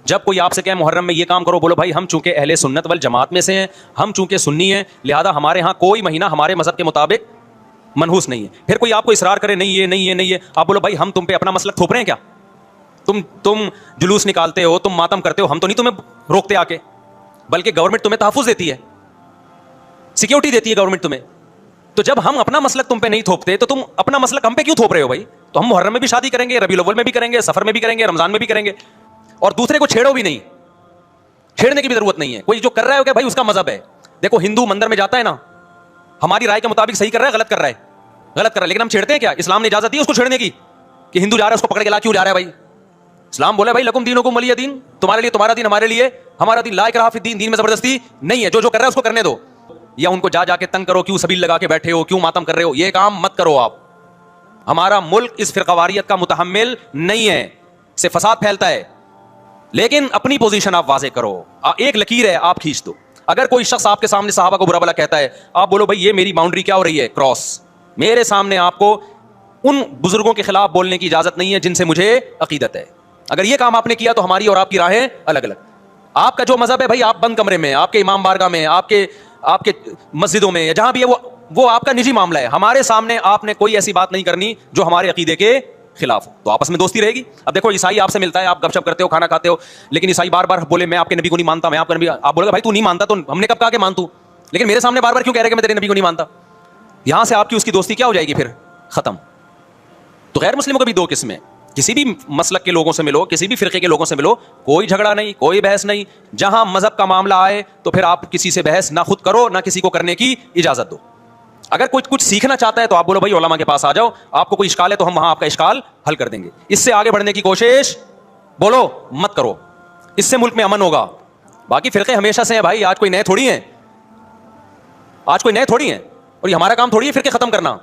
جب کوئی آپ سے کہے محرم میں یہ کام کرو، بولو بھائی ہم چونکہ اہل سنت والجماعت میں سے ہیں، ہم چونکہ سنی ہیں، لہذا ہمارے ہاں کوئی مہینہ ہمارے مذہب کے مطابق منحوس نہیں ہے۔ پھر کوئی آپ کو اصرار کرے نہیں یہ نہیں یہ نہیں ہے، آپ بولو بھائی ہم تم پہ اپنا مسلک تھوپ رہے ہیں کیا؟ تم جلوس نکالتے ہو، تم ماتم کرتے ہو، ہم تو نہیں تمہیں روکتے آ کے، بلکہ گورنمنٹ تمہیں تحفظ دیتی ہے، سیکیورٹی دیتی ہے گورنمنٹ تمہیں۔ تو جب ہم اپنا مسلک تم پہ نہیں تھوپتے تو تم اپنا مسلک ہم پہ کیوں تھوپ رہے ہو بھائی؟ تو ہم محرم میں بھی شادی کریں گے، ربیع الاول میں بھی کریں گے، سفر میں بھی کریں گے، رمضان میں بھی کریں گے، اور دوسرے کو چھیڑو بھی نہیں، چھیڑنے کی بھی ضرورت نہیں ہے۔ کوئی جو کر رہا ہے کہ بھائی اس کا مذہب ہے، دیکھو ہندو مندر میں جاتا ہے نا، ہماری رائے کے مطابق صحیح کر رہا ہے غلط کر رہا ہے، غلط کر رہا ہے، لیکن ہم چھیڑتے ہیں کیا؟ اسلام نے اجازت دی اس کو چھیڑنے کی کہ ہندو جا رہا ہے اس کو پکڑ کے لا کیوں جا رہا ہے بھائی؟ اسلام بولا بھائی لکم دینکم ولی دین، تمہارے لیے تمہارا دین، ہمارے لیے ہمارا دین، لا اکراہ فی الدین، دین میں زبردستی نہیں ہے، جو کر رہا ہے اس کو کرنے دو، یا ان کو جا کے تنگ کرو، کیوں سبیل لگا کے بیٹھے ہو، کیوں ماتم کر رہے ہو، یہ کام مت کرو آپ۔ ہمارا ملک اس فرقواریت کا متحمل نہیں ہے، سے فساد پھیلتا ہے، لیکن اپنی پوزیشن آپ واضح کرو، ایک لکیر ہے آپ کھینچ دو۔ اگر کوئی شخص آپ کے سامنے صحابہ کو برا بھلا کہتا ہے، آپ بولو بھائی یہ میری باؤنڈری کیا ہو رہی ہے، کراس، میرے سامنے آپ کو ان بزرگوں کے خلاف بولنے کی اجازت نہیں ہے جن سے مجھے عقیدت ہے۔ اگر یہ کام آپ نے کیا تو ہماری اور آپ کی راہیں الگ الگ۔ آپ کا جو مذہب ہے بھائی، آپ بند کمرے میں، آپ کے امام بارگاہ میں، آپ کے مسجدوں میں، جہاں بھی ہے وہ آپ کا نجی معاملہ ہے، ہمارے سامنے آپ نے کوئی ایسی بات نہیں کرنی جو ہمارے عقیدے کے خلاف ہو، تو آپس میں دوستی رہے گی۔ اب دیکھو عیسائی آپ سے ملتا ہے، آپ گپ شپ کرتے ہو، کھانا کھاتے ہو، لیکن عیسائی بار بار بولے میں آپ کے نبی کو نہیں مانتا، میں آپ کا نبی، آپ بولے گا بھائی تو نہیں مانتا تو ہم نے کب کہا کہ مان تو، لیکن میرے سامنے بار بار کیوں کہہ رہے کہ میں تیرے نبی کو نہیں مانتا؟ یہاں سے آپ کی اس کی دوستی کیا ہو جائے گی پھر؟ ختم۔ تو غیر مسلموں کا بھی دو قسمیں، کسی بھی مسلک کے لوگوں سے ملو، کسی بھی فرقے کے لوگوں سے ملو، کوئی جھگڑا نہیں، کوئی بحث نہیں، جہاں مذہب کا معاملہ آئے تو پھر آپ کسی سے بحث نہ خود کرو نہ کسی کو کرنے کی اجازت دو۔ اگر کچھ سیکھنا چاہتا ہے تو آپ بولو بھائی علماء کے پاس آ جاؤ، آپ کو کوئی اشکال ہے تو ہم وہاں آپ کا اشکال حل کر دیں گے، اس سے آگے بڑھنے کی کوشش بولو مت کرو، اس سے ملک میں امن ہوگا۔ باقی فرقے ہمیشہ سے ہیں بھائی، آج کوئی نئے تھوڑی ہیں، آج کوئی نئے تھوڑی ہیں، اور یہ ہمارا کام تھوڑی ہے فرقے ختم کرنا۔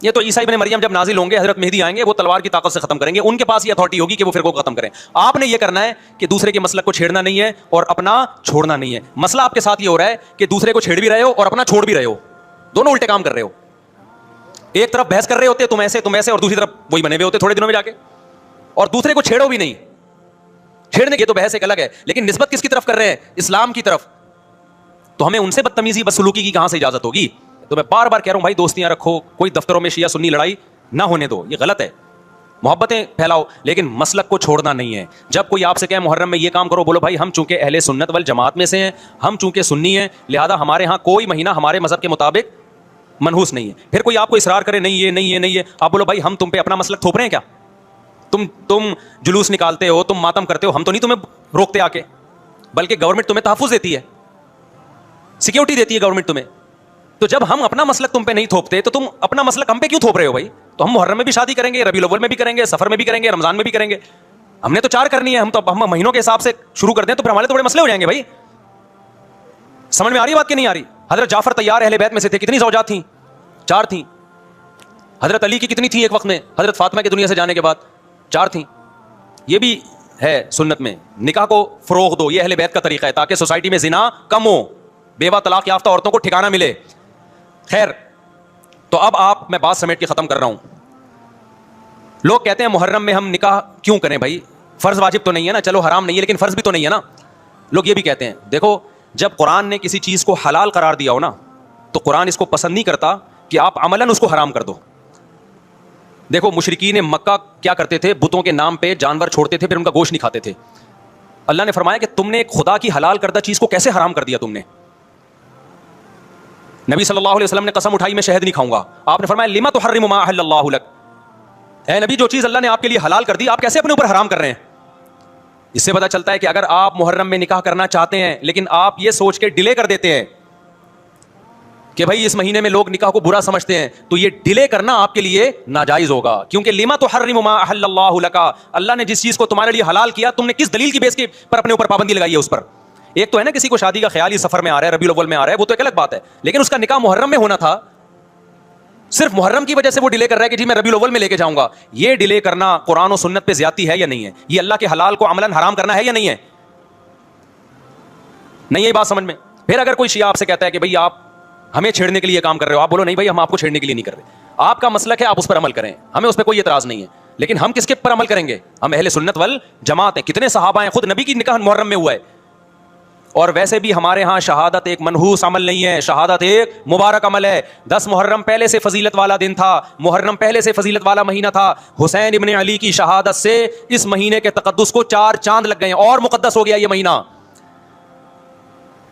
یہ تو عیسیٰ ابن مریم جب نازل ہوں گے، حضرت مہدی آئیں گے، وہ تلوار کی طاقت سے ختم کریں گے، ان کے پاس یہ اتھارٹی ہوگی کہ وہ فرقوں کو ختم کریں۔ آپ نے یہ کرنا ہے کہ دوسرے کے مسلک کو چھیڑنا نہیں ہے اور اپنا چھوڑنا نہیں ہے۔ مسئلہ آپ کے ساتھ یہ ہو رہا ہے کہ دوسرے کو چھیڑ بھی رہے ہو اور اپنا چھوڑ بھی رہے ہو، دونوں الٹے کام کر رہے ہو۔ ایک طرف بحث کر رہے ہوتے تم ایسے اور دوسری طرف وہی بنے ہوئے ہوتے تھوڑے دنوں میں جا کے، اور دوسرے کو چھیڑو بھی نہیں، چھیڑنے کی تو بحث ایک الگ ہے، لیکن نسبت کس کی طرف کر رہے ہیں؟ اسلام کی طرف۔ تو ہمیں ان سے بدتمیزی بدسلوکی کی کہاں سے اجازت ہوگی؟ تو میں بار بار کہہ رہا ہوں بھائی دوستیاں رکھو، کوئی دفتروں میں شیعہ سنی لڑائی نہ ہونے دو، یہ غلط ہے، محبتیں پھیلاؤ، لیکن مسلک کو چھوڑنا نہیں ہے۔ جب کوئی آپ سے کہے محرم میں یہ کام کرو، بولو بھائی ہم چونکہ اہل سنت والجماعت میں سے ہیں، ہم چونکہ سنی ہیں، لہذا ہمارے ہاں کوئی مہینہ ہمارے مذہب کے مطابق منحوس نہیں ہے۔ پھر کوئی آپ کو اصرار کرے نہیں یہ نہیں یہ نہیں ہے، آپ بولو بھائی ہم تم پہ اپنا مسلک تھوپ رہے ہیں کیا؟ تم جلوس نکالتے ہو، تم ماتم کرتے ہو، ہم تو نہیں تمہیں روکتے آ کے، بلکہ گورنمنٹ تمہیں تحفظ دیتی ہے، سیکیورٹی دیتی ہے گورنمنٹ تمہیں۔ تو جب ہم اپنا مسلک تم پہ نہیں تھوپتے تو تم اپنا مسلک ہم پہ کیوں تھوپ رہے ہو بھائی؟ تو ہم محرم میں بھی شادی کریں گے، ربیع الاول میں بھی کریں گے، سفر میں بھی کریں گے، رمضان میں بھی کریں گے، ہم نے تو 4 کرنی ہے، ہم مہینوں کے حساب سے شروع کر دیں تو پھر ہمارے تو بڑے مسئلے ہو جائیں گے بھائی۔ سمجھ میں آ رہی ہے بات کہ نہیں آ رہی؟ حضرت جعفر طیار اہل بیت میں سے تھے، کتنی زوجات تھیں؟ 4 تھیں۔ حضرت علی کی کتنی تھیں ایک وقت میں؟ حضرت فاطمہ کی دنیا سے جانے کے بعد 4 تھیں۔ یہ بھی ہے سنت میں، نکاح کو فروغ دو، یہ اہل بیت کا طریقہ ہے تاکہ سوسائٹی میں زنا کم ہو، بیوہ طلاق یافتہ عورتوں کو ٹھکانہ ملے۔ خیر، تو اب میں بات سمیٹ کے ختم کر رہا ہوں۔ لوگ کہتے ہیں محرم میں ہم نکاح کیوں کریں بھائی؟ فرض واجب تو نہیں ہے نا، چلو حرام نہیں ہے لیکن فرض بھی تو نہیں ہے نا۔ لوگ یہ بھی کہتے ہیں، دیکھو جب قرآن نے کسی چیز کو حلال قرار دیا ہو نا تو قرآن اس کو پسند نہیں کرتا کہ آپ عملاً اس کو حرام کر دو۔ دیکھو مشرکین مکہ کیا کرتے تھے؟ بتوں کے نام پہ جانور چھوڑتے تھے، پھر ان کا گوشت نہیں کھاتے تھے۔ اللہ نے فرمایا کہ تم نے ایک خدا کی حلال کردہ چیز کو کیسے حرام کر دیا تم نے؟ نبی صلی اللہ علیہ وسلم نے قسم اٹھائی میں شہد نہیں کھاؤں گا، آپ نے فرمایا لما تحرم ما احل اللہ لک، اے نبی جو چیز اللہ نے آپ کے لیے حلال کر دی آپ کیسے اپنے اوپر حرام کر رہے ہیں؟ اس سے پتہ چلتا ہے کہ اگر آپ محرم میں نکاح کرنا چاہتے ہیں لیکن آپ یہ سوچ کے ڈیلے کر دیتے ہیں کہ بھائی اس مہینے میں لوگ نکاح کو برا سمجھتے ہیں، تو یہ ڈیلے کرنا آپ کے لیے ناجائز ہوگا، کیونکہ لما تحرم ما احل اللہ لک، اللہ نے جس چیز کو تمہارے لیے حلال کیا تم نے کس دلیل کی بیس کے پر اپنے اوپر پابندی لگائی ہے اس پر؟ ایک تو ہے نا کسی کو شادی کا خیال ہی سفر میں آ رہا ہے، ربیع الاول میں آ رہا ہے، وہ تو ایک الگ بات ہے، لیکن اس کا نکاح محرم میں ہونا تھا، صرف محرم کی وجہ سے وہ ڈیلے کر رہا ہے کہ جی میں ربیع الاول میں لے کے جاؤں گا۔ یہ ڈیلے کرنا قرآن و سنت پہ زیادتی ہے یا نہیں ہے؟ یہ اللہ کے حلال کو عملاً حرام کرنا ہے یا نہیں ہے؟ نہیں ہے بات سمجھ میں؟ پھر اگر کوئی شیعہ آپ سے کہتا ہے کہ بھائی آپ ہمیں چھیڑنے کے لیے کام کر رہے ہو، آپ بولو نہیں بھائی ہم آپ کو چھیڑنے کے لیے نہیں کر رہے، آپ کا مسلک ہے، آپ اس پر عمل کریں، ہمیں اس پہ کوئی اعتراض نہیں ہے، لیکن ہم کس کے پر عمل کریں گے؟ ہم اہل سنت والجماعت ہیں. کتنے صحابہ ہیں، خود نبی کی نکاح محرم میں ہوا ہے. اور ویسے بھی ہمارے ہاں شہادت ایک منحوس عمل نہیں ہے، شہادت ایک مبارک عمل ہے. 10 محرم پہلے سے فضیلت والا دن تھا، محرم پہلے سے فضیلت والا مہینہ تھا. حسین ابن علی کی شہادت سے اس مہینے کے تقدس کو 4 چاند لگ گئے ہیں اور مقدس ہو گیا یہ مہینہ.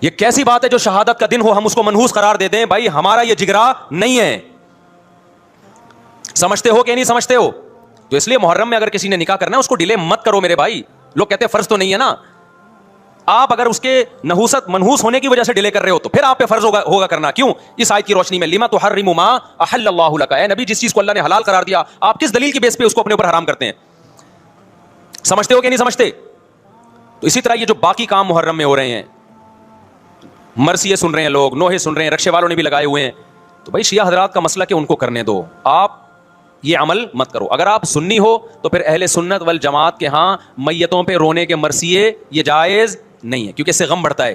یہ کیسی بات ہے جو شہادت کا دن ہو ہم اس کو منحوس قرار دے دیں؟ بھائی ہمارا یہ جگرا نہیں ہے. سمجھتے ہو کہ نہیں سمجھتے ہو؟ تو اس لیے محرم میں اگر کسی نے نکاح کرنا ہے اس کو ڈیلے مت کرو میرے بھائی. لوگ کہتے ہیں فرض تو نہیں ہے نا. آپ اگر اس کے نحوست منحوس ہونے کی وجہ سے ڈیلے کر رہے ہو تو پھر آپ پہ فرض ہوگا کرنا. کیوں؟ اس آیت کی روشنی میں لما تحرم ما احل اللہ لک. اے نبی جس چیز کو اللہ نے حلال قرار دیا آپ کس دلیل کی بیس پہ اس کو اپنے اوپر حرام کرتے ہیں؟ سمجھتے ہو کہ نہیں سمجھتے؟ تو اسی طرح یہ جو باقی کام محرم میں ہو رہے ہیں، مرثیے سن رہے ہیں لوگ، نوحے سن رہے ہیں، رکشے والوں نے بھی لگائے ہوئے ہیں، تو بھائی شیعہ حضرات کا مسئلہ کہ ان کو کرنے دو، آپ یہ عمل مت کرو. اگر آپ سنی ہو تو پھر اہل سنت والجماعت کے ہاں میتوں پہ رونے کے مرثیے یہ جائز نہیں ہے، کیونکہ اس سے غم بڑھتا ہے.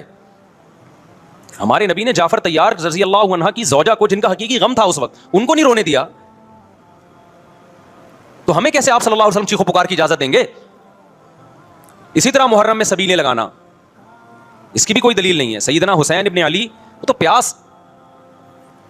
ہمارے نبی نے جعفر طیار رضی اللہ عنہ کی زوجہ کو، جن کا حقیقی غم تھا اس وقت، ان کو نہیں رونے دیا. تو ہمیں کیسے آپ صلی اللہ علیہ وسلم چیخو پکار کی اجازت دیں گے؟ اسی طرح محرم میں سبیلیں لگانا، اس کی بھی کوئی دلیل نہیں ہے. سیدنا حسین ابن علی وہ تو پیاس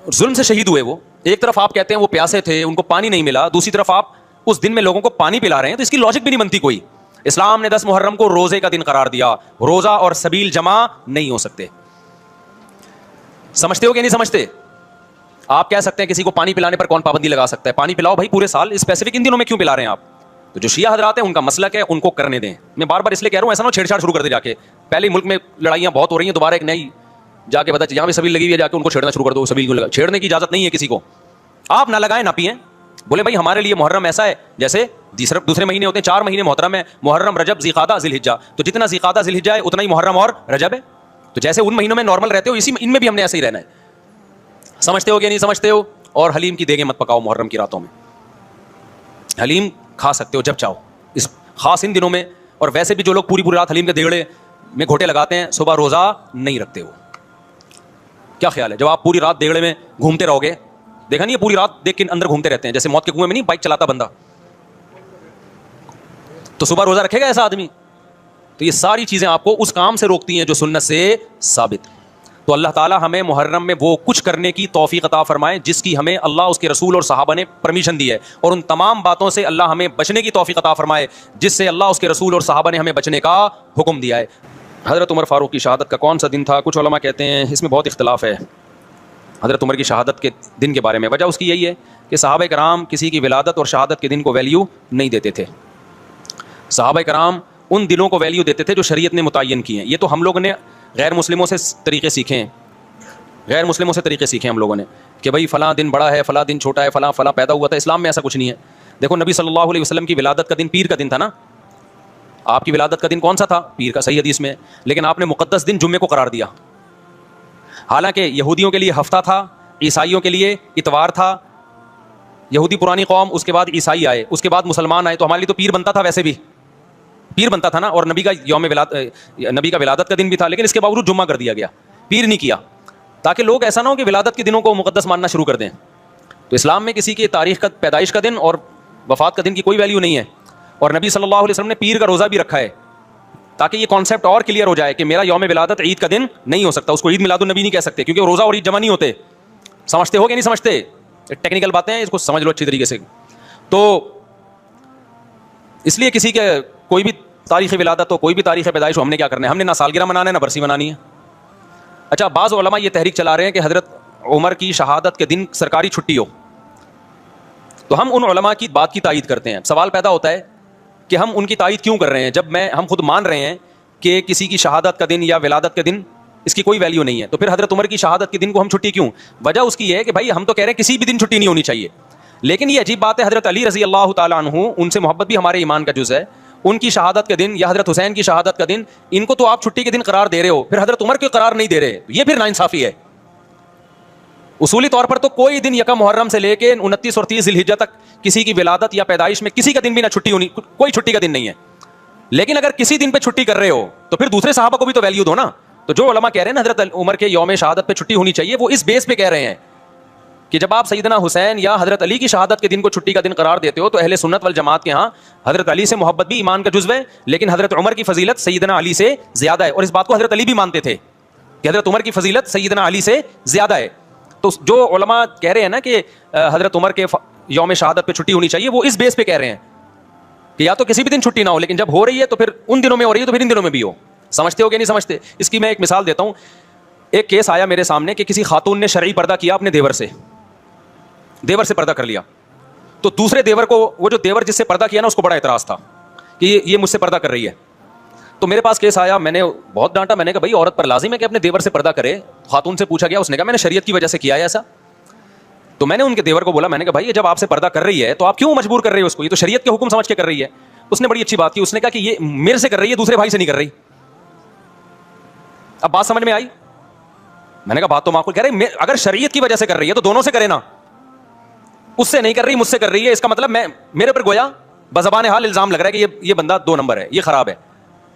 ظلم سے شہید ہوئے. وہ ایک طرف آپ کہتے ہیں وہ پیاسے تھے، ان کو پانی نہیں ملا، دوسری طرف آپ اس دن میں لوگوں کو پانی پلا رہے ہیں، تو اس کی لاجک بھی نہیں بنتی کوئی. اسلام نے 10 محرم کو روزے کا دن قرار دیا، روزہ اور سبیل جمع نہیں ہو سکتے. سمجھتے ہو کہ نہیں سمجھتے؟ آپ کہہ سکتے ہیں کسی کو پانی پلانے پر کون پابندی لگا سکتا ہے؟ پانی پلاؤ بھائی پورے سال، اسپیسیفک ان دنوں میں کیوں پلا رہے ہیں آپ؟ تو جو شیعہ حضرات ہیں ان کا مسلک ہے، ان کو کرنے دیں. میں بار بار اس لیے کہہ رہا ہوں ایسا نہ چھیڑ چھاڑ شروع کر دے جا کے. پہلے ملک میں لڑائیاں بہت ہو رہی ہیں، دوبارہ ایک نئی جا کے بتا جہاں بھی سبیل لگی ہوئی ہے جا کے ان کو چھیڑنا شروع کر دو. سبیل کو لگا، چھیڑنے کی اجازت نہیں ہے کسی کو. آپ نہ لگائیں نہ پئیں. بولے بھائی ہمارے لیے محرم ایسا ہے جیسے دوسرے مہینے ہوتے ہیں. 4 مہینے محترم ہے، محرم، رجب، ذی القعدہ، ذی الحجہ. تو جتنا ذی القعدہ ذی الحجہ ہے اتنا ہی محرم اور رجب ہے. تو جیسے ان مہینوں میں نارمل رہتے ہو ان میں بھی ہم نے ایسے ہی رہنا ہے. سمجھتے ہو کہ نہیں سمجھتے ہو؟ اور حلیم کی دیگیں مت پکاؤ محرم کی راتوں میں. حلیم کھا سکتے ہو جب چاہو، اس خاص ان دنوں میں. اور ویسے بھی جو لوگ پوری رات حلیم کے دیگڑے میں گھوٹے لگاتے ہیں صبح روزہ نہیں رکھتے. ہو کیا خیال ہے جب آپ پوری رات دیگڑے میں گھومتے رہو گے؟ دیکھا نہیں ہے پوری رات دیکھ کے اندر گھومتے رہتے ہیں جیسے موت کے کنویں میں نہیں بائک چلاتا بندہ. تو صبح روزہ رکھے گا ایسا آدمی؟ تو یہ ساری چیزیں آپ کو اس کام سے روکتی ہیں جو سنت سے ثابت. تو اللہ تعالیٰ ہمیں محرم میں وہ کچھ کرنے کی توفیق عطا فرمائے جس کی ہمیں اللہ، اس کے رسول اور صحابہ نے پرمیشن دی ہے، اور ان تمام باتوں سے اللہ ہمیں بچنے کی توفیق عطا فرمائے جس سے اللہ، اس کے رسول اور صحابہ نے ہمیں بچنے کا حکم دیا ہے. حضرت عمر فاروق کی شہادت کا کون سا دن تھا؟ کچھ علماء کہتے ہیں اس میں بہت اختلاف ہے حضرت عمر کی شہادت کے دن کے بارے میں. وجہ اس کی یہی ہے کہ صحابہ کرام کسی کی ولادت اور شہادت کے دن کو ویلیو نہیں دیتے تھے. صحابہ کرام ان دنوں کو ویلیو دیتے تھے جو شریعت نے متعین کی ہیں. یہ تو ہم لوگوں نے غیر مسلموں سے طریقے سیکھے ہیں، غیر مسلموں سے طریقے سیکھے ہم لوگوں نے کہ بھائی فلاں دن بڑا ہے، فلاں دن چھوٹا ہے، فلاں پیدا ہوا تھا. اسلام میں ایسا کچھ نہیں ہے. دیکھو نبی صلی اللہ علیہ وسلم کی ولادت کا دن پیر کا دن تھا نا. آپ کی ولادت کا دن کون سا تھا؟ پیر کا، صحیح حدیث میں. لیکن آپ نے مقدس دن جمعے کو قرار دیا. حالانکہ یہودیوں کے لیے ہفتہ تھا، عیسائیوں کے لیے اتوار تھا. یہودی پرانی قوم، اس کے بعد عیسائی آئے، اس کے بعد مسلمان آئے. تو ہمارے لیے تو پیر بنتا تھا، ویسے بھی پیر بنتا تھا نا. اور نبی کا ولادت کا دن بھی تھا، لیکن اس کے باوجود جمعہ کر دیا گیا، پیر نہیں کیا، تاکہ لوگ ایسا نہ ہو کہ ولادت کے دنوں کو مقدس ماننا شروع کر دیں. تو اسلام میں کسی کی تاریخ کا، پیدائش کا دن اور وفات کا دن کی کوئی ویلیو نہیں ہے. اور نبی صلی اللہ علیہ وسلم نے پیر کا روزہ بھی رکھا ہے تاکہ یہ کانسیپٹ اور کلیئر ہو جائے کہ میرا یوم ولادت عید کا دن نہیں ہو سکتا. اس کو عید میلاد النبی نہیں کہہ سکتے کیونکہ روزہ اور عید جمع نہیں ہوتے. سمجھتے ہو کہ نہیں سمجھتے؟ ٹیکنیکل باتیں ہیں، اس کو سمجھ لو اچھی طریقے سے. تو اس لیے کسی کے کوئی بھی تاریخ ولادت ہو، کوئی بھی تاریخ پیدائش ہو، ہم نے کیا کرنا ہے؟ ہم نے نہ سالگرہ منانا ہے نہ برسی منانی ہے. اچھا، بعض علماء یہ تحریک چلا رہے ہیں کہ حضرت عمر کی شہادت کے دن سرکاری چھٹی ہو. تو ہم ان علماء کی بات کی تائید کرتے ہیں. سوال پیدا ہوتا ہے کہ ہم ان کی تائید کیوں کر رہے ہیں جب ہم خود مان رہے ہیں کہ کسی کی شہادت کا دن یا ولادت کا دن اس کی کوئی ویلیو نہیں ہے. تو پھر حضرت عمر کی شہادت کے دن کو ہم چھٹی کیوں؟ وجہ اس کی یہ ہے کہ بھائی ہم تو کہہ رہے ہیں کسی بھی دن چھٹی نہیں ہونی چاہیے. لیکن یہ عجیب بات ہے، حضرت علی رضی اللہ تعالیٰ عنہ، ان سے محبت بھی ہمارے ایمان کا جز ہے، ان کی شہادت کے دن یا حضرت حسین کی شہادت کا دن، ان کو تو آپ چھٹی کے دن قرار دے رہے ہو، پھر حضرت عمر کو قرار نہیں دے رہے. یہ پھر ناانصافی ہے. اصولی طور پر تو کوئی دن یکم محرم سے لے کے 29 اور 30 ذی الحجہ تک کسی کی ولادت یا پیدائش میں کسی کا دن بھی نہ چھٹی ہونی، کوئی چھٹی کا دن نہیں ہے. لیکن اگر کسی دن پہ چھٹی کر رہے ہو تو پھر دوسرے صحابہ کو بھی تو ویلیو دو نا. تو جو علماء کہہ رہے ہیں نا حضرت عمر کے یوم شہادت پہ چھٹی ہونی چاہیے، وہ اس بیس پہ کہہ رہے ہیں کہ جب آپ سیدنا حسین یا حضرت علی کی شہادت کے دن کو چھٹی کا دن قرار دیتے ہو تو اہل سنت والجماعت کے ہاں حضرت علی سے محبت بھی ایمان کا جزو ہے, لیکن حضرت عمر کی فضیلت سیدنا علی سے زیادہ ہے, اور اس بات کو حضرت علی بھی مانتے تھے کہ حضرت عمر کی فضیلت سیدنا علی سے زیادہ ہے. تو جو علماء کہہ رہے ہیں نا کہ حضرت عمر کے یوم شہادت پہ چھٹی ہونی چاہیے, وہ اس بیس پہ کہہ رہے ہیں کہ یا تو کسی بھی دن چھٹی نہ ہو, لیکن جب ہو رہی ہے تو پھر ان دنوں میں ہو رہی ہے تو پھر ان دنوں میں بھی ہو. سمجھتے ہو کہ نہیں سمجھتے؟ اس کی میں ایک مثال دیتا ہوں. ایک کیس آیا میرے سامنے کہ کسی خاتون نے شرعی پردہ کیا اپنے دیور سے پردہ کر لیا, تو دوسرے دیور کو, وہ جو دیور جس سے پردہ کیا نا, اس کو بڑا اعتراض تھا کہ یہ مجھ سے پردہ کر رہی ہے. تو میرے پاس کیس آیا, میں نے بہت ڈانٹا, میں نے کہا بھائی عورت پر لازم ہے کہ اپنے دیور سے پردہ کرے. خاتون سے پوچھا گیا, اس نے کہا میں نے شریعت کی وجہ سے کیا ہے ایسا. تو میں نے ان کے دیور کو بولا, میں نے کہا بھائی جب آپ سے پردہ کر رہی ہے تو آپ کیوں مجبور کر رہے ہو اس کو, یہ تو شریعت کے حکم سمجھ کے کر رہی ہے. اس نے بڑی اچھی بات کی, اس نے کہا کہ یہ میرے سے کر رہی ہے, دوسرے بھائی سے نہیں کر رہی. اب بات سمجھ میں آئی؟ میں نے کہا بات تو معقول. کہہ رہے اگر شریعت کی وجہ سے کر رہی ہے تو دونوں سے کرے نا, اس سے نہیں کر رہی, مجھ سے کر رہی ہے, اس کا مطلب میرے پر گویا بزبان حال الزام لگ رہا ہے کہ یہ بندہ 2 نمبر ہے, یہ خراب ہے.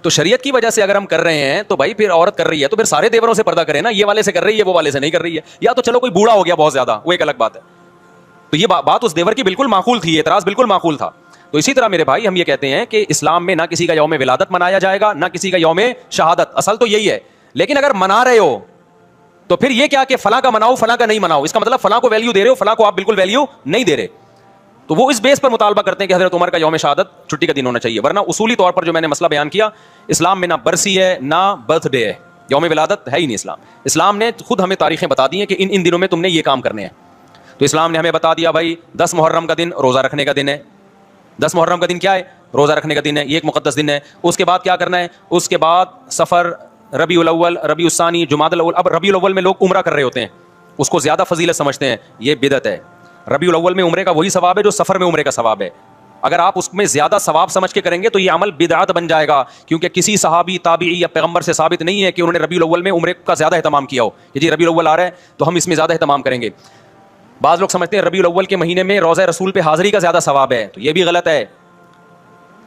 تو شریعت کی وجہ سے اگر ہم کر رہے ہیں تو بھائی پھر عورت کر رہی ہے تو پھر سارے دیوروں سے پردہ کرے نا, یہ والے سے کر رہی ہے, وہ والے سے نہیں کر رہی ہے. یا تو چلو کوئی بوڑھا ہو گیا بہت زیادہ, وہ ایک الگ بات ہے. تو یہ بات اس دیور کی بالکل معقول تھی, اعتراض بالکل معقول تھا. تو اسی طرح میرے بھائی ہم یہ کہتے ہیں کہ اسلام میں نہ کسی کا یوم ولادت منایا جائے گا, نہ کسی کا یوم شہادت, اصل تو یہی ہے. لیکن اگر منا رہے ہو تو پھر یہ کیا کہ فلاں کا مناؤ فلاں کا نہیں مناؤ, اس کا مطلب فلاں کو ویلیو دے رہے ہو, فلاں کو آپ بالکل ویلیو نہیں دے رہے. تو وہ اس بیس پر مطالبہ کرتے ہیں کہ حضرت عمر کا یوم شہادت چھٹی کا دن ہونا چاہیے. ورنہ اصولی طور پر جو میں نے مسئلہ بیان کیا, اسلام میں نہ برسی ہے نہ برتھ ڈے ہے, یوم ولادت ہے ہی نہیں. اسلام نے خود ہمیں تاریخیں بتا دی ہیں کہ ان دنوں میں تم نے یہ کام کرنے ہیں. تو اسلام نے ہمیں بتا دیا بھائی 10 محرم کا دن روزہ رکھنے کا دن ہے. 10 محرم کا دن کیا ہے؟ روزہ رکھنے کا دن ہے, یہ ایک مقدس دن ہے. اس کے بعد کیا کرنا ہے؟ اس کے بعد سفر, ربیع الاول, ربیع الثانی, جمادی الاول. اب ربیع الاول میں لوگ عمرہ کر رہے ہوتے ہیں, اس کو زیادہ فضیلت سمجھتے ہیں, یہ بدعت ہے. ربیع الاول میں عمرے کا وہی ثواب ہے جو سفر میں عمرے کا ثواب ہے. اگر آپ اس میں زیادہ ثواب سمجھ کے کریں گے تو یہ عمل بدعت بن جائے گا, کیونکہ کسی صحابی, تابعی یا پیغمبر سے ثابت نہیں ہے کہ انہوں نے ربیع الاول میں عمرے کا زیادہ اہتمام کیا ہو کہ جی ربیع الاول آ رہا ہے تو ہم اس میں زیادہ اہتمام کریں گے. بعض لوگ سمجھتے ہیں ربیع الاول کے مہینے میں روضہ رسول پہ حاضری کا زیادہ ثواب ہے, تو یہ بھی غلط ہے.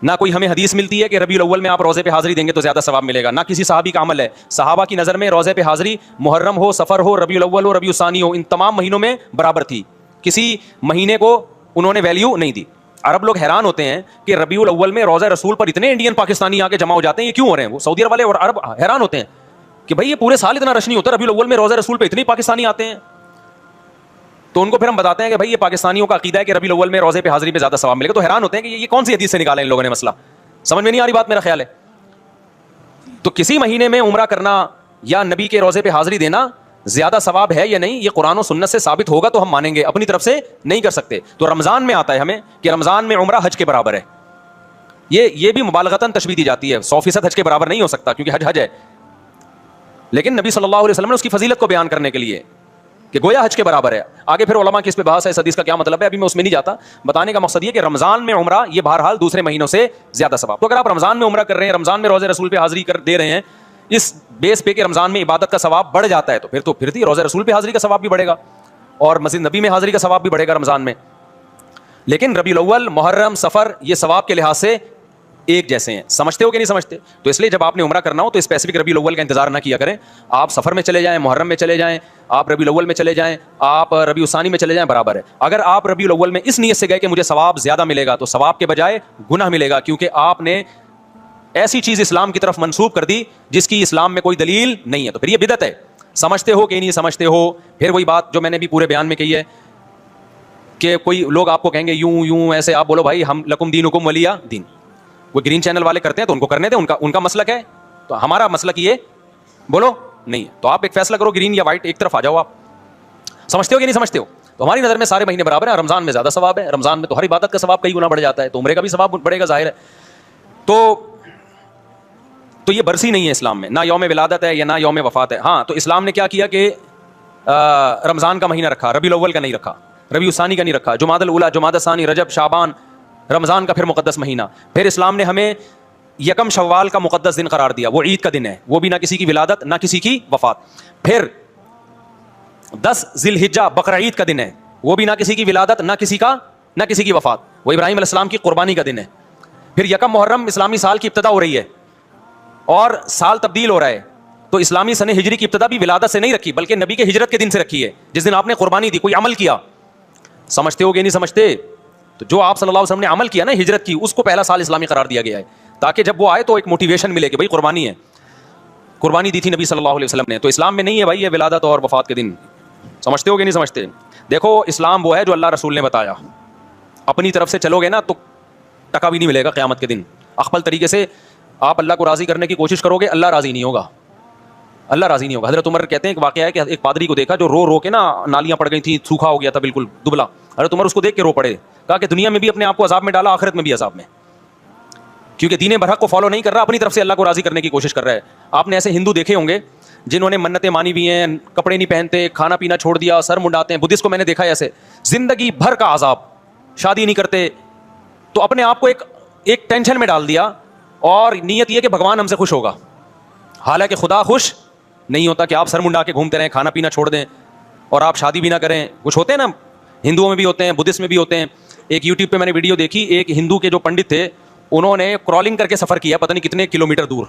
نہ کوئی ہمیں حدیث ملتی ہے کہ ربیع الاول میں آپ روزے پہ حاضری دیں گے تو زیادہ ثواب ملے گا, نہ کسی صحابی کا عمل ہے. صحابہ کی نظر میں روزے پہ حاضری محرم ہو, سفر ہو, ربیع الاول ہو, ربیع الثانی ہو, ان تمام مہینوں میں برابر تھی. کسی مہینے کو انہوں نے ویلیو نہیں دی. عرب لوگ حیران ہوتے ہیں کہ ربیع الاول میں روزہ رسول پر اتنے انڈین پاکستانی آ کے جمع ہو جاتے ہیں, یہ کیوں ہو رہے ہیں؟ وہ سعودی عرب والے اور عرب حیران ہوتے ہیں کہ بھائی یہ پورے سال اتنا رش نہیں ہوتا, ربیع الاول میں روزہ رسول پہ اتنے پاکستانی آتے ہیں. تو ان کو پھر ہم بتاتے ہیں کہ بھائی یہ پاکستانیوں کا عقیدہ ہے کہ ربیع الاول میں روزے پہ حاضری پہ زیادہ ثواب ملے گا. تو حیران ہوتے ہیں کہ یہ کون سی حدیث سے نکالا ان لوگوں نے مسئلہ, سمجھ میں نہیں آ رہی بات, میرا خیال ہے. تو کسی مہینے میں عمرہ کرنا یا نبی کے روزے پہ حاضری دینا زیادہ ثواب ہے یا نہیں, یہ قرآن و سنت سے ثابت ہوگا تو ہم مانیں گے, اپنی طرف سے نہیں کر سکتے. تو رمضان میں آتا ہے ہمیں کہ رمضان میں عمرہ حج کے برابر ہے. یہ بھی مبالغتاً تشبیہ دی جاتی ہے, 100% حج کے برابر نہیں ہو سکتا کیونکہ حج ہے. لیکن نبی صلی اللہ علیہ وسلم نے اس کی فضیلت کو بیان کرنے کے لیے کہ گویا حج کے برابر ہے. آگے پھر علماء کی اس پہ بحث ہے, اس حدیث کا کیا مطلب ہے, ابھی میں اس میں نہیں جاتا. بتانے کا مقصد یہ کہ رمضان میں عمرہ یہ بہرحال دوسرے مہینوں سے زیادہ ثواب. تو اگر آپ رمضان میں عمرہ کر رہے ہیں, رمضان میں روزہ رسول پہ حاضری کر دے رہے ہیں, اس بیس پہ کہ رمضان میں عبادت کا ثواب بڑھ جاتا ہے, تو پھر روزہ رسول پہ حاضری کا ثواب بھی بڑھے گا اور مسجد نبی میں حاضری کا ثواب بھی بڑھے گا رمضان میں. لیکن ربیع الاول, محرم, سفر یہ ثواب کے لحاظ سے ایک جیسے ہیں. سمجھتے ہو کہ نہیں سمجھتے؟ تو اس لیے جب آپ نے عمرہ کرنا ہو تو اسپیسیفک ربیع الاول کا انتظار نہ کیا کریں. آپ سفر میں چلے جائیں, محرم میں چلے جائیں, آپ ربیع الاول میں چلے جائیں, آپ ربیع الثانی میں چلے جائیں, برابر ہے. اگر آپ ربیع الاول میں اس نیت سے گئے کہ مجھے ثواب زیادہ ملے گا تو ثواب کے بجائے گناہ ملے گا, کیونکہ آپ نے ایسی چیز اسلام کی طرف منسوب کر دی جس کی اسلام میں کوئی دلیل نہیں ہے. تو پھر یہ بدعت ہے. سمجھتے ہو کہ نہیں سمجھتے ہو؟ پھر وہی بات جو میں نے بھی پورے بیان میں کہی ہے کہ کوئی لوگ آپ کو کہیں گے یوں ایسے, آپ بولو بھائی ہم لکم دینکم ولی دین. وہ گرین چینل والے کرتے ہیں تو ان کو کرنے دیں, ان کا مسلک ہے. تو ہمارا مسلک یہ بولو نہیں ہے. تو آپ ایک فیصلہ کرو, گرین یا وائٹ, ایک طرف آ جاؤ. آپ سمجھتے ہو کہ نہیں سمجھتے ہو؟ تو ہماری نظر میں سارے مہینے برابر ہیں. رمضان میں زیادہ ثواب ہے, رمضان میں تو ہر عبادت کا ثواب کئی گنا بڑھ جاتا ہے, تو عمرے کا بھی ثواب بڑھے گا, ظاہر ہے. تو یہ برسی نہیں ہے اسلام میں, نہ یوم ولادت ہے یا نہ یوم وفات ہے. ہاں تو اسلام نے کیا کیا کہ رمضان کا مہینہ رکھا, ربیع الاول کا نہیں رکھا, ربیع الثانی کا نہیں رکھا, جمادی الاولیٰ, جمادی الثانی, رجب, شعبان, رمضان کا پھر مقدس مہینہ. پھر اسلام نے ہمیں یکم شوال کا مقدس دن قرار دیا, وہ عید کا دن ہے, وہ بھی نہ کسی کی ولادت نہ کسی کی وفات. پھر 10 ذی الحجہ بقرہ عید کا دن ہے, وہ بھی نہ کسی کی ولادت نہ کسی کی وفات, وہ ابراہیم علیہ السلام کی قربانی کا دن ہے. پھر یکم محرم اسلامی سال کی ابتدا ہو رہی ہے اور سال تبدیل ہو رہا ہے, تو اسلامی سن ہجری کی ابتدا بھی ولادت سے نہیں رکھی بلکہ نبی کے ہجرت کے دن سے رکھی ہے, جس دن آپ نے قربانی دی, کوئی عمل کیا. سمجھتے ہو کہ نہیں سمجھتے؟ تو جو آپ صلی اللہ علیہ وسلم نے عمل کیا نا ہجرت کی, اس کو پہلا سال اسلامی قرار دیا گیا ہے, تاکہ جب وہ آئے تو ایک موٹیویشن ملے کہ بھائی قربانی ہے. قربانی دی تھی نبی صلی اللہ علیہ وسلم نے. تو اسلام میں نہیں ہے بھائی یہ ولادت اور وفات کے دن. سمجھتے ہو کہ نہیں سمجھتے؟ دیکھو اسلام وہ ہے جو اللہ رسول نے بتایا, اپنی طرف سے چلو گے نا تو ٹکا بھی نہیں ملے گا قیامت کے دن. اخبل طریقے سے آپ اللہ کو راضی کرنے کی کوشش کرو گے, اللہ راضی نہیں ہوگا, اللہ راضی نہیں ہوگا. حضرت عمر کہتے ہیں ایک واقعہ ہے کہ ایک پادری کو دیکھا جو رو رو کے نا نالیاں پڑ گئی تھیں, سوکھا ہو گیا تھا بالکل دبلا. حضرت عمر اس کو دیکھ کے رو پڑے, کہا کہ دنیا میں بھی اپنے آپ کو عذاب میں ڈالا, آخرت میں بھی عذاب میں, کیونکہ دین برحق کو فالو نہیں کر رہا, اپنی طرف سے اللہ کو راضی کرنے کی کوشش کر رہا ہے. آپ نے ایسے ہندو دیکھے ہوں گے جنہوں نے منتیں مانی بھی ہیں, کپڑے نہیں پہنتے, کھانا پینا چھوڑ دیا, سر منڈاتے ہیں. بدھسٹ کو میں نے دیکھا ہے ایسے, زندگی بھر کا عذاب, شادی نہیں کرتے, تو اپنے آپ کو ایک ٹینشن میں ڈال دیا, اور نیت یہ کہ بھگوان ہم سے خوش ہوگا. حالانکہ خدا خوش نہیں ہوتا کہ آپ سر منڈا کے گھومتے رہیں, کھانا پینا چھوڑ دیں اور آپ شادی بھی نہ کریں. کچھ ہوتے ہیں نا, ہندوؤں میں بھی ہوتے ہیں, بدھسٹ میں بھی ہوتے ہیں. ایک یوٹیوب پہ میں نے ویڈیو دیکھی, ایک ہندو کے جو پنڈت تھے انہوں نے کرالنگ کر کے سفر کیا پتہ نہیں کتنے کلومیٹر دور,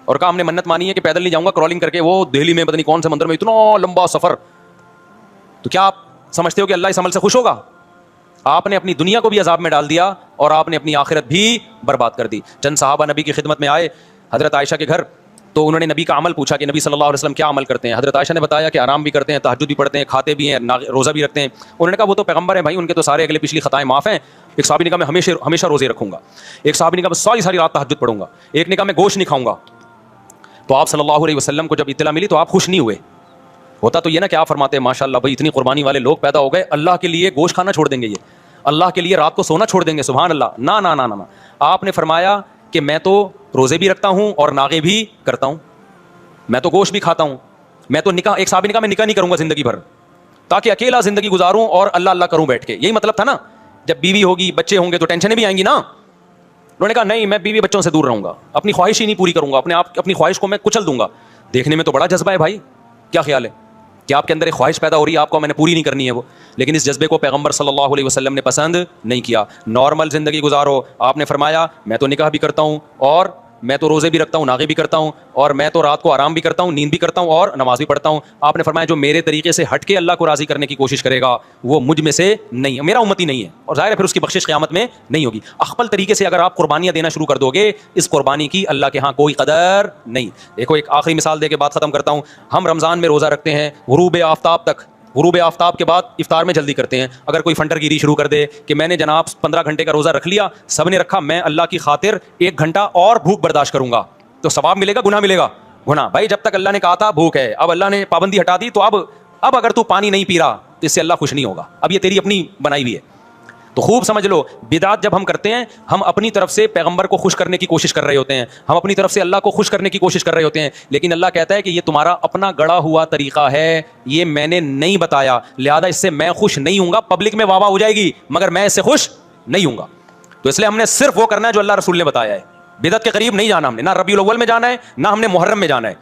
اور کہا ہم نے منت مانی ہے کہ پیدل نہیں جاؤں گا, کرالنگ کر کے. وہ دہلی میں پتہ نہیں کون سے مندر میں, اتنا لمبا سفر. تو کیا آپ سمجھتے ہو کہ اللہ اس عمل سے خوش ہوگا؟ آپ نے اپنی دنیا کو بھی عذاب میں ڈال دیا اور آپ نے اپنی آخرت بھی برباد کر دی. چند صحابہ نبی کی خدمت میں آئے حضرت عائشہ کے گھر, تو انہوں نے نبی کا عمل پوچھا کہ نبی صلی اللہ علیہ وسلم کیا عمل کرتے ہیں. حضرت عائشہ نے بتایا کہ آرام بھی کرتے ہیں, تہجد بھی پڑھتے ہیں, کھاتے بھی ہیں, روزہ بھی رکھتے ہیں. انہوں نے کہا وہ تو پیغمبر ہیں بھائی, ان کے تو سارے اگلے پچھلی خطائیں معاف ہیں. ایک صحابی نے کہا میں ہمیشہ روزے رکھوں گا. ایک صحابی نے کہا میں ساری رات تہجد پڑھوں گا. ایک نے کہا میں گوشت نہیں کھاؤں گا. تو آپ صلی اللہ علیہ وسلم کو جب اطلاع ملی تو آپ خوش نہیں ہوئے. ہوتا تو یہ نا کہ آپ فرماتے ہیں ماشاء اللہ بھائی اتنی قربانی والے لوگ پیدا ہو گئے, اللہ کے لیے گوشت کھانا چھوڑ دیں گے, یہ اللہ کے لیے رات کو سونا چھوڑ دیں گے, سبحان اللہ. نا نا نا نا, آپ نے فرمایا کہ میں تو روزے بھی رکھتا ہوں اور ناغے بھی کرتا ہوں, میں تو گوشت بھی کھاتا ہوں, میں تو نکاح, ایک صحابی نے کہا میں نکاح نہیں کروں گا زندگی بھر, تاکہ اکیلا زندگی گزاروں اور اللہ اللہ کروں بیٹھ کے. یہی مطلب تھا نا, جب بیوی ہوگی بچے ہوں گے تو ٹینشنیں بھی آئیں گی نا. انہوں نے کہا نہیں میں بیوی بچوں سے دور رہوں گا, اپنی خواہش ہی نہیں پوری کروں گا, اپنی خواہش کو میں کچل دوں گا. دیکھنے میں تو بڑا جذبہ ہے بھائی, کیا خیال ہے کہ آپ کے اندر ایک خواہش پیدا ہو رہی ہے, آپ کو میں نے پوری نہیں کرنی ہے وہ, لیکن اس جذبے کو پیغمبر صلی اللہ علیہ وسلم نے پسند نہیں کیا. نارمل زندگی گزارو. آپ نے فرمایا میں تو نکاح بھی کرتا ہوں اور میں تو روزے بھی رکھتا ہوں, ناغے بھی کرتا ہوں, اور میں تو رات کو آرام بھی کرتا ہوں, نیند بھی کرتا ہوں اور نماز بھی پڑھتا ہوں. آپ نے فرمایا جو میرے طریقے سے ہٹ کے اللہ کو راضی کرنے کی کوشش کرے گا وہ مجھ میں سے نہیں ہے, میرا امتی نہیں ہے, اور ظاہر ہے پھر اس کی بخشش قیامت میں نہیں ہوگی. اخبل طریقے سے اگر آپ قربانیاں دینا شروع کر دو گے, اس قربانی کی اللہ کے ہاں کوئی قدر نہیں. دیکھو ایک آخری مثال دے کے بات ختم کرتا ہوں. ہم رمضان میں روزہ رکھتے ہیں غروب آفتاب تک, غروب آفتاب کے بعد افطار میں جلدی کرتے ہیں. اگر کوئی فنٹر گیری شروع کر دے کہ میں نے جناب 15 گھنٹے کا روزہ رکھ لیا, سب نے رکھا, میں اللہ کی خاطر 1 گھنٹہ اور بھوک برداشت کروں گا, تو ثواب ملے گا گناہ ملے گا؟ گناہ. بھائی جب تک اللہ نے کہا تھا بھوک ہے, اب اللہ نے پابندی ہٹا دی, تو اب اگر تو پانی نہیں پی رہا تو اس سے اللہ خوش نہیں ہوگا. اب یہ تیری اپنی بنائی ہوئی ہے. تو خوب سمجھ لو, بدعت جب ہم کرتے ہیں ہم اپنی طرف سے پیغمبر کو خوش کرنے کی کوشش کر رہے ہوتے ہیں, ہم اپنی طرف سے اللہ کو خوش کرنے کی کوشش کر رہے ہوتے ہیں, لیکن اللہ کہتا ہے کہ یہ تمہارا اپنا گڑا ہوا طریقہ ہے, یہ میں نے نہیں بتایا, لہذا اس سے میں خوش نہیں ہوں گا. پبلک میں واہ واہ ہو جائے گی مگر میں اس سے خوش نہیں ہوں گا. تو اس لیے ہم نے صرف وہ کرنا ہے جو اللہ رسول نے بتایا ہے. بدعت کے قریب نہیں جانا ہم نے, نہ ربیع الاول میں جانا ہے, نہ ہم نے محرم میں جانا ہے.